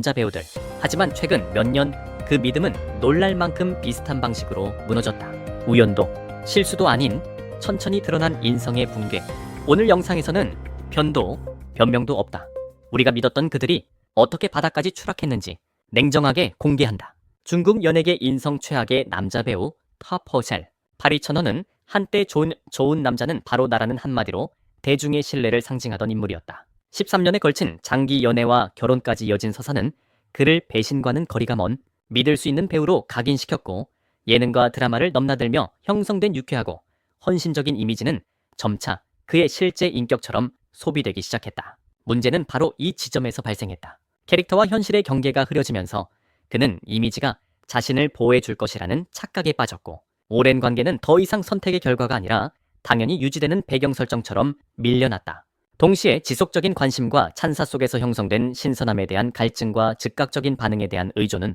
남자 배우들. 하지만 최근 몇 년 그 믿음은 놀랄 만큼 비슷한 방식으로 무너졌다. 우연도 실수도 아닌 천천히 드러난 인성의 붕괴. 오늘 영상에서는 변도, 변명도 없다. 우리가 믿었던 그들이 어떻게 바닥까지 추락했는지 냉정하게 공개한다. 중국 연예계 인성 최악의 남자 배우 타퍼셀. 파리천어는 한때 좋은 남자는 바로 나라는 한마디로 대중의 신뢰를 상징하던 인물이었다. 13년에 걸친 장기 연애와 결혼까지 이어진 서사는 그를 배신과는 거리가 먼 믿을 수 있는 배우로 각인시켰고, 예능과 드라마를 넘나들며 형성된 유쾌하고 헌신적인 이미지는 점차 그의 실제 인격처럼 소비되기 시작했다. 문제는 바로 이 지점에서 발생했다. 캐릭터와 현실의 경계가 흐려지면서 그는 이미지가 자신을 보호해 줄 것이라는 착각에 빠졌고, 오랜 관계는 더 이상 선택의 결과가 아니라 당연히 유지되는 배경 설정처럼 밀려났다. 동시에 지속적인 관심과 찬사 속에서 형성된 신선함에 대한 갈증과 즉각적인 반응에 대한 의존은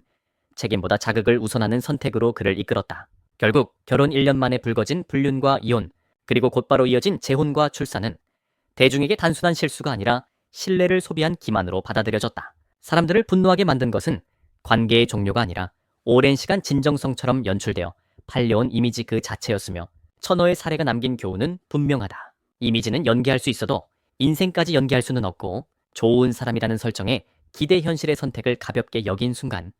책임보다 자극을 우선하는 선택으로 그를 이끌었다. 결국 결혼 1년 만에 불거진 불륜과 이혼, 그리고 곧바로 이어진 재혼과 출산은 대중에게 단순한 실수가 아니라 신뢰를 소비한 기만으로 받아들여졌다. 사람들을 분노하게 만든 것은 관계의 종료가 아니라 오랜 시간 진정성처럼 연출되어 팔려온 이미지 그 자체였으며, 천어의 사례가 남긴 교훈은 분명하다. 이미지는 연기할 수 있어도 인생까지 연기할 수는 없고, 좋은 사람이라는 설정에 기대 현실의 선택을 가볍게 여긴 순간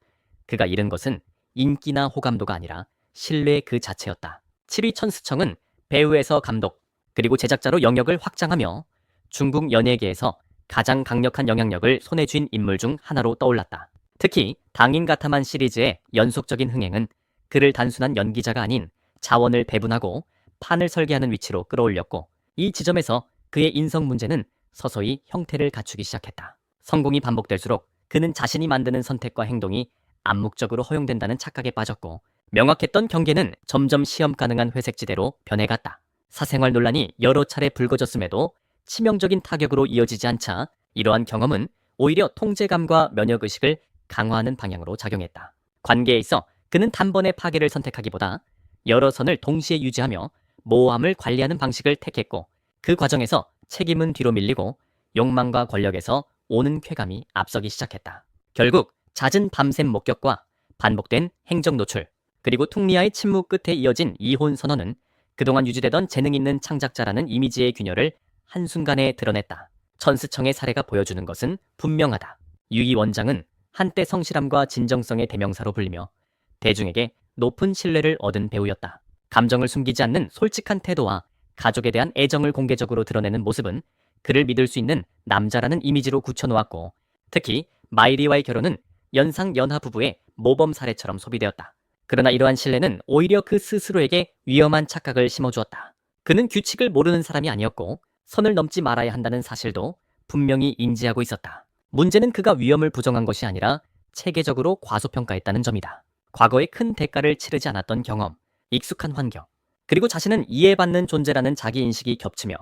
그가 잃은 것은 인기나 호감도가 아니라 신뢰 그 자체였다. 7위 천스청은 배우에서 감독, 그리고 제작자로 영역을 확장하며 중국 연예계에서 가장 강력한 영향력을 손에 쥔 인물 중 하나로 떠올랐다. 특히 당인가타만 시리즈의 연속적인 흥행은 그를 단순한 연기자가 아닌 자원을 배분하고 판을 설계하는 위치로 끌어올렸고, 이 지점에서 그의 인성 문제는 서서히 형태를 갖추기 시작했다. 성공이 반복될수록 그는 자신이 만드는 선택과 행동이 암묵적으로 허용된다는 착각에 빠졌고, 명확했던 경계는 점점 시험 가능한 회색지대로 변해갔다. 사생활 논란이 여러 차례 불거졌음에도 치명적인 타격으로 이어지지 않자 이러한 경험은 오히려 통제감과 면역의식을 강화하는 방향으로 작용했다. 관계에 있어 그는 단번에 파괴를 선택하기보다 여러 선을 동시에 유지하며 모호함을 관리하는 방식을 택했고, 그 과정에서 책임은 뒤로 밀리고 욕망과 권력에서 오는 쾌감이 앞서기 시작했다. 결국 잦은 밤샘 목격과 반복된 행적 노출, 그리고 퉁리아의 침묵 끝에 이어진 이혼 선언은 그동안 유지되던 재능 있는 창작자라는 이미지의 균열을 한순간에 드러냈다. 천스청의 사례가 보여주는 것은 분명하다. 유이 원장은 한때 성실함과 진정성의 대명사로 불리며 대중에게 높은 신뢰를 얻은 배우였다. 감정을 숨기지 않는 솔직한 태도와 가족에 대한 애정을 공개적으로 드러내는 모습은 그를 믿을 수 있는 남자라는 이미지로 굳혀놓았고, 특히 마이리와의 결혼은 연상연하 부부의 모범 사례처럼 소비되었다. 그러나 이러한 신뢰는 오히려 그 스스로에게 위험한 착각을 심어주었다. 그는 규칙을 모르는 사람이 아니었고, 선을 넘지 말아야 한다는 사실도 분명히 인지하고 있었다. 문제는 그가 위험을 부정한 것이 아니라 체계적으로 과소평가했다는 점이다. 과거에 큰 대가를 치르지 않았던 경험, 익숙한 환경, 그리고 자신은 이해받는 존재라는 자기인식이 겹치며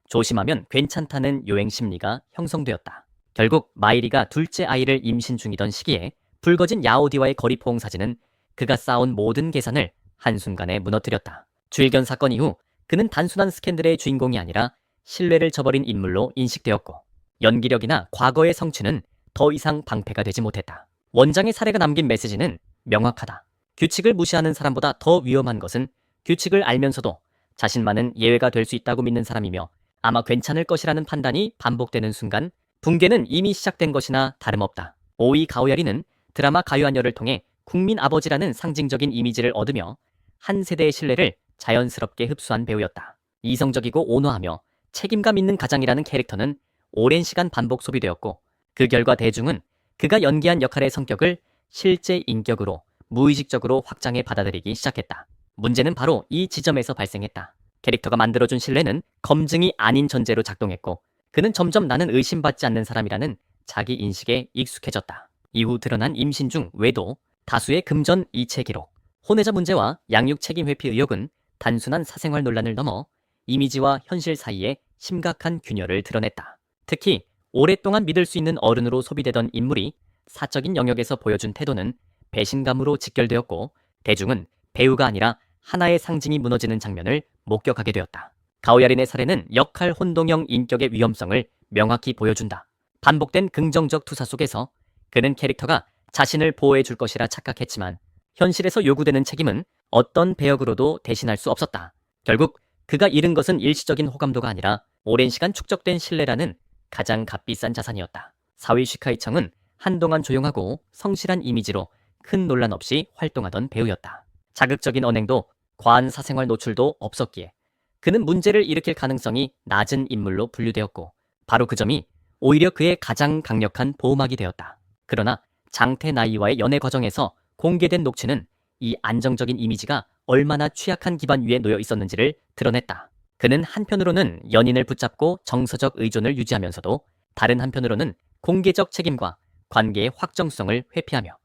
조심하면 괜찮다는 요행 심리가 형성되었다. 결국 마이리가 둘째 아이를 임신 중이던 시기에 불거진 야오디와의 거리 포옹 사진은 그가 쌓아온 모든 계산을 한순간에 무너뜨렸다. 주일견 사건 이후 그는 단순한 스캔들의 주인공이 아니라 신뢰를 저버린 인물로 인식되었고, 연기력이나 과거의 성취는 더 이상 방패가 되지 못했다. 원장의 사례가 남긴 메시지는 명확하다. 규칙을 무시하는 사람보다 더 위험한 것은 규칙을 알면서도 자신만은 예외가 될 수 있다고 믿는 사람이며, 아마 괜찮을 것이라는 판단이 반복되는 순간 붕괴는 이미 시작된 것이나 다름없다. 오이 가오야리는 드라마 가요한열을 통해 국민 아버지라는 상징적인 이미지를 얻으며 한 세대의 신뢰를 자연스럽게 흡수한 배우였다. 이성적이고 온화하며 책임감 있는 가장이라는 캐릭터는 오랜 시간 반복 소비되었고, 그 결과 대중은 그가 연기한 역할의 성격을 실제 인격으로 무의식적으로 확장해 받아들이기 시작했다. 문제는 바로 이 지점에서 발생했다. 캐릭터가 만들어준 신뢰는 검증이 아닌 전제로 작동했고, 그는 점점 나는 의심받지 않는 사람이라는 자기 인식에 익숙해졌다. 이후 드러난 임신 중 외도, 다수의 금전 이체 기록, 혼외자 문제와 양육 책임 회피 의혹은 단순한 사생활 논란을 넘어 이미지와 현실 사이에 심각한 균열을 드러냈다. 특히 오랫동안 믿을 수 있는 어른으로 소비되던 인물이 사적인 영역에서 보여준 태도는 배신감으로 직결되었고, 대중은 배우가 아니라 하나의 상징이 무너지는 장면을 목격하게 되었다. 가오야린의 사례는 역할 혼동형 인격의 위험성을 명확히 보여준다. 반복된 긍정적 투사 속에서 그는 캐릭터가 자신을 보호해 줄 것이라 착각했지만 현실에서 요구되는 책임은 어떤 배역으로도 대신할 수 없었다. 결국 그가 잃은 것은 일시적인 호감도가 아니라 오랜 시간 축적된 신뢰라는 가장 값비싼 자산이었다. 사위 쉬카이청은 한동안 조용하고 성실한 이미지로 큰 논란 없이 활동하던 배우였다. 자극적인 언행도 과한 사생활 노출도 없었기에 그는 문제를 일으킬 가능성이 낮은 인물로 분류되었고 바로 그 점이 오히려 그의 가장 강력한 보호막이 되었다. 그러나 장태 나이와의 연애 과정에서 공개된 녹취는 이 안정적인 이미지가 얼마나 취약한 기반 위에 놓여 있었는지를 드러냈다. 그는 한편으로는 연인을 붙잡고 정서적 의존을 유지하면서도 다른 한편으로는 공개적 책임과 관계의 확정성을 회피하며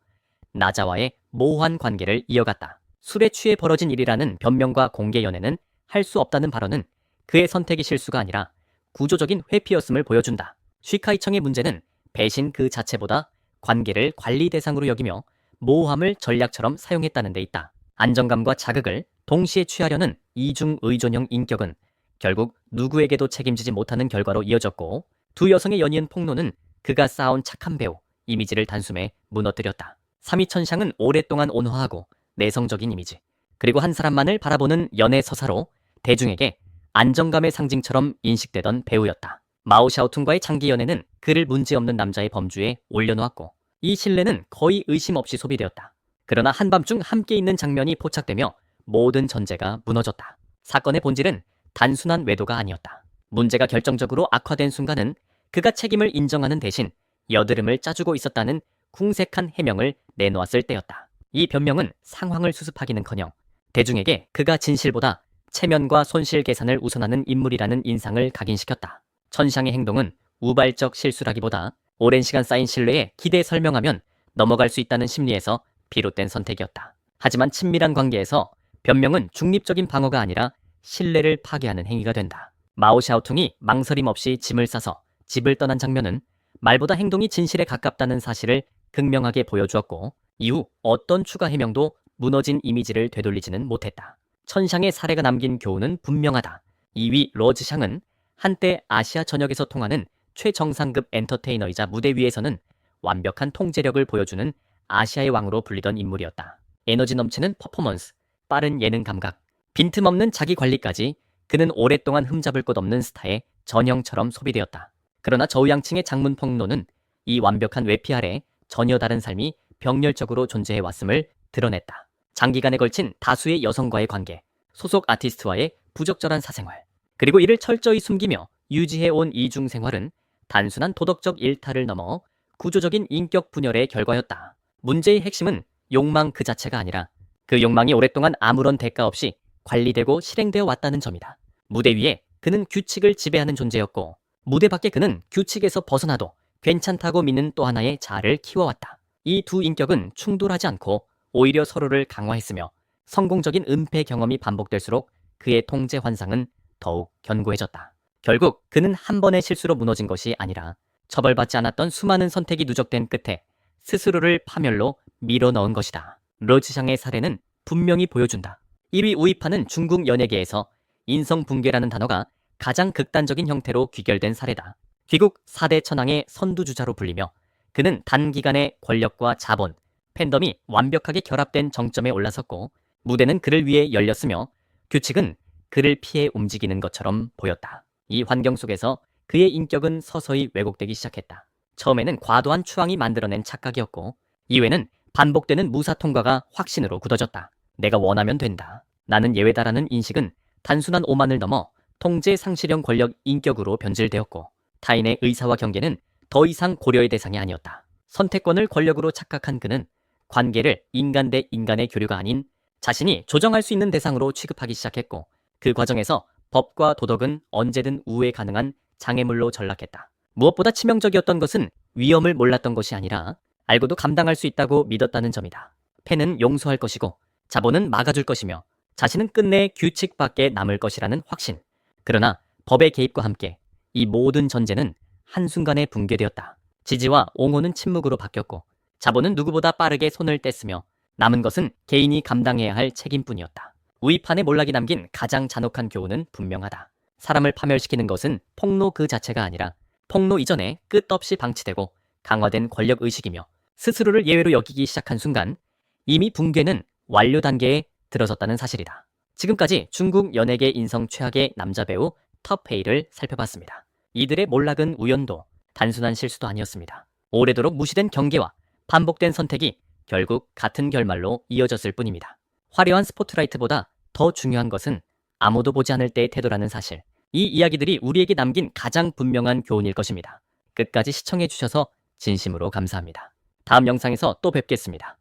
나자와의 모호한 관계를 이어갔다. 술에 취해 벌어진 일이라는 변명과 공개 연애는 할 수 없다는 발언은 그의 선택이 실수가 아니라 구조적인 회피였음을 보여준다. 쉬카이청의 문제는 배신 그 자체보다 관계를 관리 대상으로 여기며 모호함을 전략처럼 사용했다는 데 있다. 안정감과 자극을 동시에 취하려는 이중 의존형 인격은 결국 누구에게도 책임지지 못하는 결과로 이어졌고 두 여성의 연이은 폭로는 그가 쌓아온 착한 배우 이미지를 단숨에 무너뜨렸다. 사미천샹은 오랫동안 온화하고 내성적인 이미지 그리고 한 사람만을 바라보는 연애 서사로 대중에게 안정감의 상징처럼 인식되던 배우였다. 마오샤오퉁과의 장기 연애는 그를 문제없는 남자의 범주에 올려놓았고 이 신뢰는 거의 의심 없이 소비되었다. 그러나 한밤중 함께 있는 장면이 포착되며 모든 전제가 무너졌다. 사건의 본질은 단순한 외도가 아니었다. 문제가 결정적으로 악화된 순간은 그가 책임을 인정하는 대신 여드름을 짜주고 있었다는 궁색한 해명을 내놓았을 때였다. 이 변명은 상황을 수습하기는커녕 대중에게 그가 진실보다 체면과 손실 계산을 우선하는 인물이라는 인상을 각인시켰다. 천샹의 행동은 우발적 실수라기보다 오랜 시간 쌓인 신뢰에 기대 설명하면 넘어갈 수 있다는 심리에서 비롯된 선택이었다. 하지만 친밀한 관계에서 변명은 중립적인 방어가 아니라 신뢰를 파괴하는 행위가 된다. 마오샤오퉁이 망설임 없이 짐을 싸서 집을 떠난 장면은 말보다 행동이 진실에 가깝다는 사실을 극명하게 보여주었고 이후 어떤 추가 해명도 무너진 이미지를 되돌리지는 못했다. 천샹의 사례가 남긴 교훈은 분명하다. 2위 러즈샹은 한때 아시아 전역에서 통하는 최정상급 엔터테이너이자 무대 위에서는 완벽한 통제력을 보여주는 아시아의 왕으로 불리던 인물이었다. 에너지 넘치는 퍼포먼스, 빠른 예능 감각, 빈틈없는 자기 관리까지 그는 오랫동안 흠잡을 곳 없는 스타의 전형처럼 소비되었다. 그러나 저우양층의 장문 폭로는 이 완벽한 외피 아래 전혀 다른 삶이 병렬적으로 존재해 왔음을 드러냈다. 장기간에 걸친 다수의 여성과의 관계, 소속 아티스트와의 부적절한 사생활, 그리고 이를 철저히 숨기며 유지해온 이중 생활은 단순한 도덕적 일탈을 넘어 구조적인 인격 분열의 결과였다. 문제의 핵심은 욕망 그 자체가 아니라 그 욕망이 오랫동안 아무런 대가 없이 관리되고 실행되어 왔다는 점이다. 무대 위에 그는 규칙을 지배하는 존재였고 무대 밖에 그는 규칙에서 벗어나도 괜찮다고 믿는 또 하나의 자아를 키워왔다. 이 두 인격은 충돌하지 않고 오히려 서로를 강화했으며 성공적인 은폐 경험이 반복될수록 그의 통제 환상은 더욱 견고해졌다. 결국 그는 한 번의 실수로 무너진 것이 아니라 처벌받지 않았던 수많은 선택이 누적된 끝에 스스로를 파멸로 밀어넣은 것이다. 러즈샹의 사례는 분명히 보여준다. 1위 우입하는 중국 연예계에서 인성붕괴라는 단어가 가장 극단적인 형태로 귀결된 사례다. 귀국 4대 천왕의 선두주자로 불리며 그는 단기간에 권력과 자본, 팬덤이 완벽하게 결합된 정점에 올라섰고 무대는 그를 위해 열렸으며 규칙은 그를 피해 움직이는 것처럼 보였다. 이 환경 속에서 그의 인격은 서서히 왜곡되기 시작했다. 처음에는 과도한 추앙이 만들어낸 착각이었고 이후에는 반복되는 무사 통과가 확신으로 굳어졌다. 내가 원하면 된다. 나는 예외다라는 인식은 단순한 오만을 넘어 통제 상실형 권력 인격으로 변질되었고 타인의 의사와 경계는 더 이상 고려의 대상이 아니었다. 선택권을 권력으로 착각한 그는 관계를 인간 대 인간의 교류가 아닌 자신이 조정할 수 있는 대상으로 취급하기 시작했고 그 과정에서 법과 도덕은 언제든 우회 가능한 장애물로 전락했다. 무엇보다 치명적이었던 것은 위험을 몰랐던 것이 아니라 알고도 감당할 수 있다고 믿었다는 점이다. 팬은 용서할 것이고 자본은 막아줄 것이며 자신은 끝내 규칙 밖에 남을 것이라는 확신. 그러나 법의 개입과 함께 이 모든 전제는 한순간에 붕괴되었다. 지지와 옹호는 침묵으로 바뀌었고 자본은 누구보다 빠르게 손을 뗐으며 남은 것은 개인이 감당해야 할 책임뿐이었다. 우이판에 몰락이 남긴 가장 잔혹한 교훈은 분명하다. 사람을 파멸시키는 것은 폭로 그 자체가 아니라 폭로 이전에 끝없이 방치되고 강화된 권력의식이며 스스로를 예외로 여기기 시작한 순간 이미 붕괴는 완료 단계에 들어섰다는 사실이다. 지금까지 중국 연예계 인성 최악의 남자 배우 터페이를 살펴봤습니다. 이들의 몰락은 우연도 단순한 실수도 아니었습니다. 오래도록 무시된 경계와 반복된 선택이 결국 같은 결말로 이어졌을 뿐입니다. 화려한 스포트라이트보다 더 중요한 것은 아무도 보지 않을 때의 태도라는 사실. 이 이야기들이 우리에게 남긴 가장 분명한 교훈일 것입니다. 끝까지 시청해주셔서 진심으로 감사합니다. 다음 영상에서 또 뵙겠습니다.